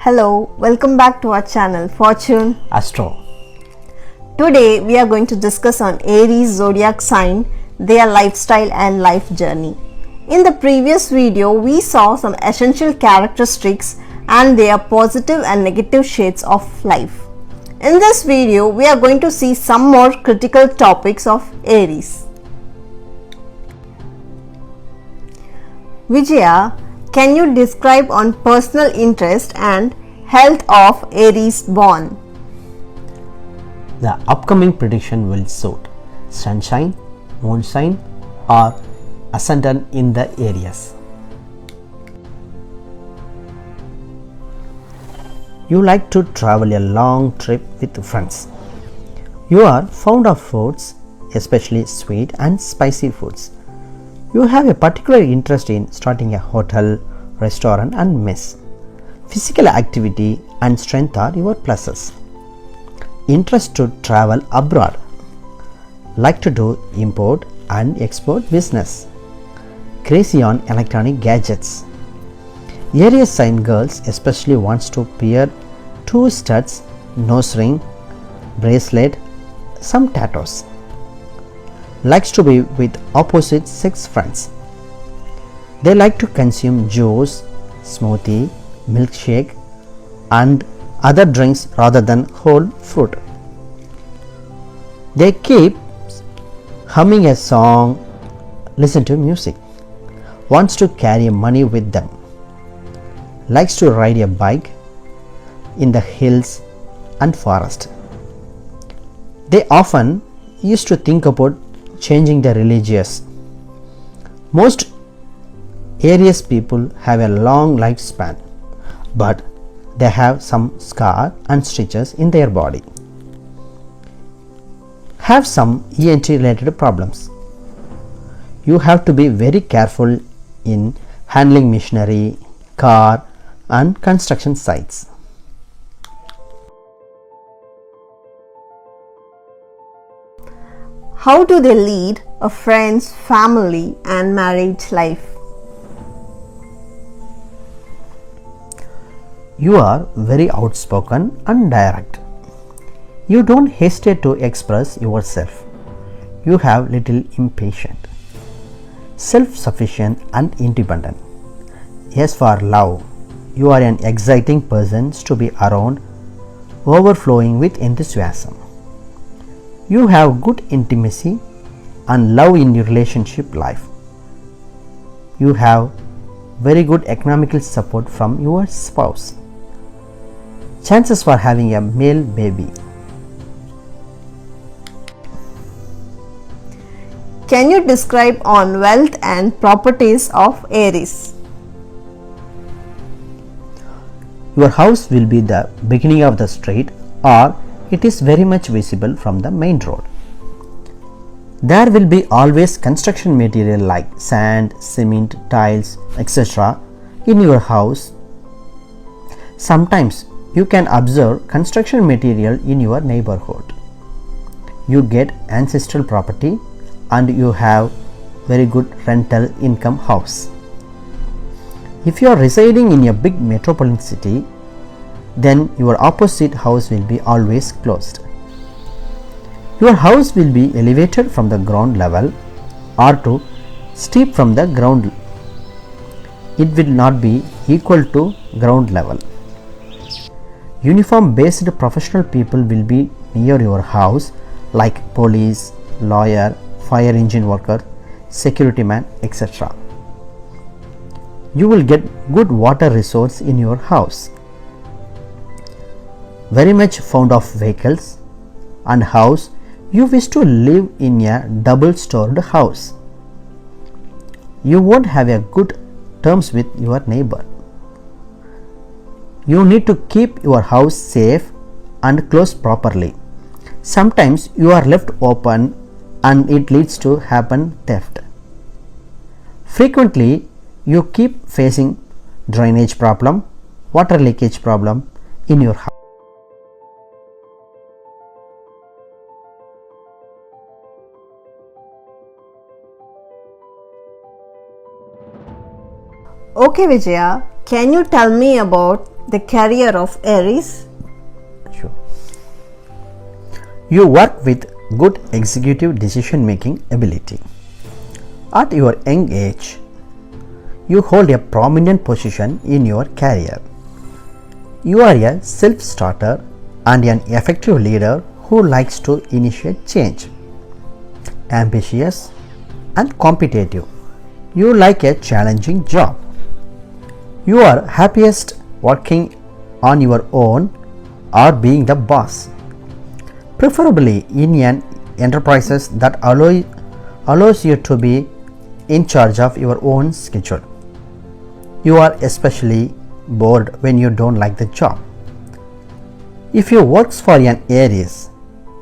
Hello, welcome back to our channel Fortune Astro. Today we are going to discuss on Aries zodiac sign, their lifestyle and life journey. In the previous video we saw some essential characteristics and their positive and negative shades of life. In this video we are going to see some more critical topics of Aries. Vijaya, can you describe on personal interest and health of Aries born? The upcoming prediction will suit sunshine, moon sign or ascendant in the Aries. You like to travel a long trip with friends. You are fond of foods, especially sweet and spicy foods. You have a particular interest in starting a hotel, restaurant and mess. Physical activity and strength are your pluses. Interest to travel abroad. Like to do import and export business. Crazy on electronic gadgets. Aries sign girls especially wants to pair 2 studs, nose ring, bracelet, some tattoos. Likes to be with opposite sex friends. They like to consume juice, smoothie, milkshake and other drinks rather than whole fruit. They keep humming a song, listen to music. Wants to carry money with them. Likes to ride a bike in the hills and forest. They often used to think about changing the religious. Most Aries people have a long lifespan, but they have some scar and stitches in their body. Have some ENT related problems. You have to be very careful in handling machinery, car and construction sites. How do they lead a friend's family and marriage life? You are very outspoken and direct. You don't hesitate to express yourself. You have little impatient. Self-sufficient and independent. As for love, you are an exciting person to be around, overflowing with enthusiasm. You have good intimacy and love in your relationship life. You have very good economical support from your spouse. Chances for having a male baby. Can you describe on wealth and properties of Aries? Your house will be the beginning of the street or it is very much visible from the main road. There will be always construction material like sand, cement, tiles, etc. in your house. Sometimes you can observe construction material in your neighborhood. You get ancestral property and you have very good rental income house. If you are residing in a big metropolitan city, then your opposite house will be always closed. Your house will be elevated from the ground level or too steep from the ground. It will not be equal to ground level. Uniform based professional people will be near your house like police, lawyer, fire engine worker, security man, etc. You will get good water resource in your house. Very much fond of vehicles and house. You wish to live in a double stored house. You won't have a good terms with your neighbor. You need to keep your house safe and closed properly. Sometimes you are left open and it leads to happen theft. Frequently you keep facing drainage problem, water leakage problem in your house. Okay Vijaya, can you tell me about the career of Aries? Sure. You work with good executive decision making ability. At your young age, you hold a prominent position in your career. You are a self-starter and an effective leader who likes to initiate change. Ambitious and competitive, you like a challenging job. You are happiest working on your own or being the boss, preferably in an enterprises that allows you to be in charge of your own schedule. You are especially bored when you don't like the job. If you work for an Aries,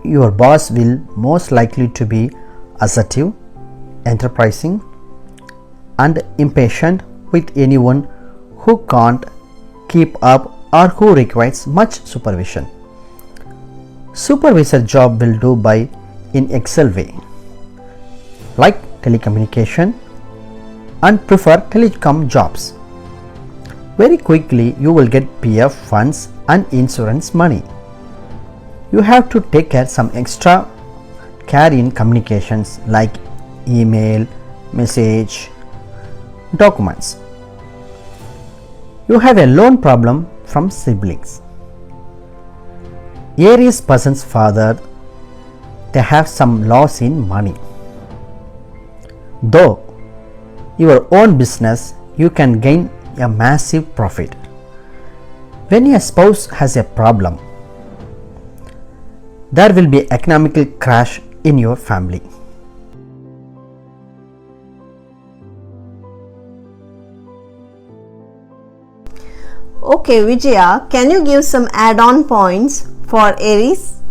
your boss will most likely to be assertive, enterprising, and impatient with anyone who can't keep up or who requires much supervision. Supervisor job will do by in Excel way, like telecommunication, and prefer telecom jobs. Very quickly you will get PF funds and insurance money. You have to take care some extra care in communications like email, message, documents. You have a loan problem from siblings. Aries person's father, they have some loss in money. Though your own business, you can gain a massive profit. When your spouse has a problem, there will be economical crash in your family. Okay Vijaya, can you give some add-on points for Aries?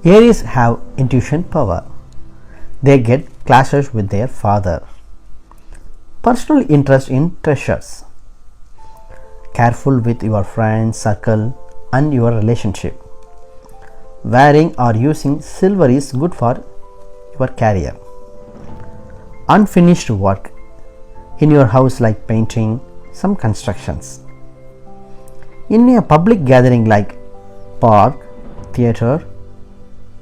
Aries have intuition power. They get clashes with their father. Personal interest in treasures. Careful with your friend circle and your relationship. Wearing or using silver is good for your career. Unfinished work in your house like painting, some constructions. In a public gathering like park, theater,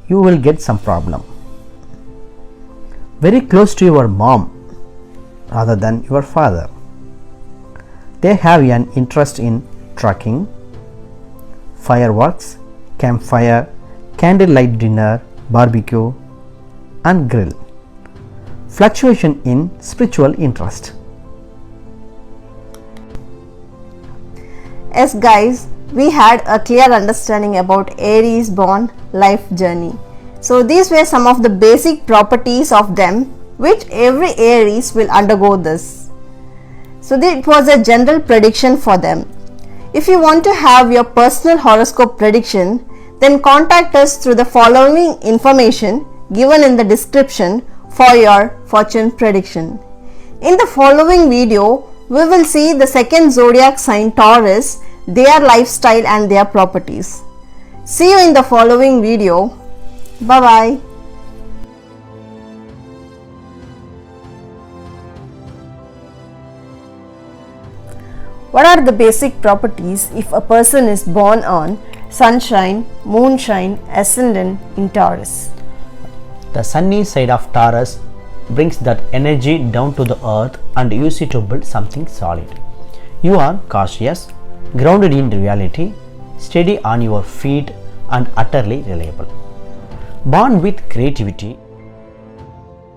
you will get some problem. Very close to your mom rather than your father. They have an interest in trekking, fireworks, campfire, candlelight dinner, barbecue, and grill. Fluctuation in spiritual interest. Yes guys, we had a clear understanding about Aries born life journey. So these were some of the basic properties of them which every Aries will undergo this. So it was a general prediction for them. If you want to have your personal horoscope prediction, then contact us through the following information given in the description for your fortune prediction. In the following video, we will see the second zodiac sign Taurus, their lifestyle and their properties. See you in the following video. Bye bye. What are the basic properties if a person is born on sunshine, moonshine, ascendant in Taurus? The sunny side of Taurus brings that energy down to the earth and use it to build something solid. You are cautious, grounded in reality, steady on your feet, and utterly reliable. Born with creativity,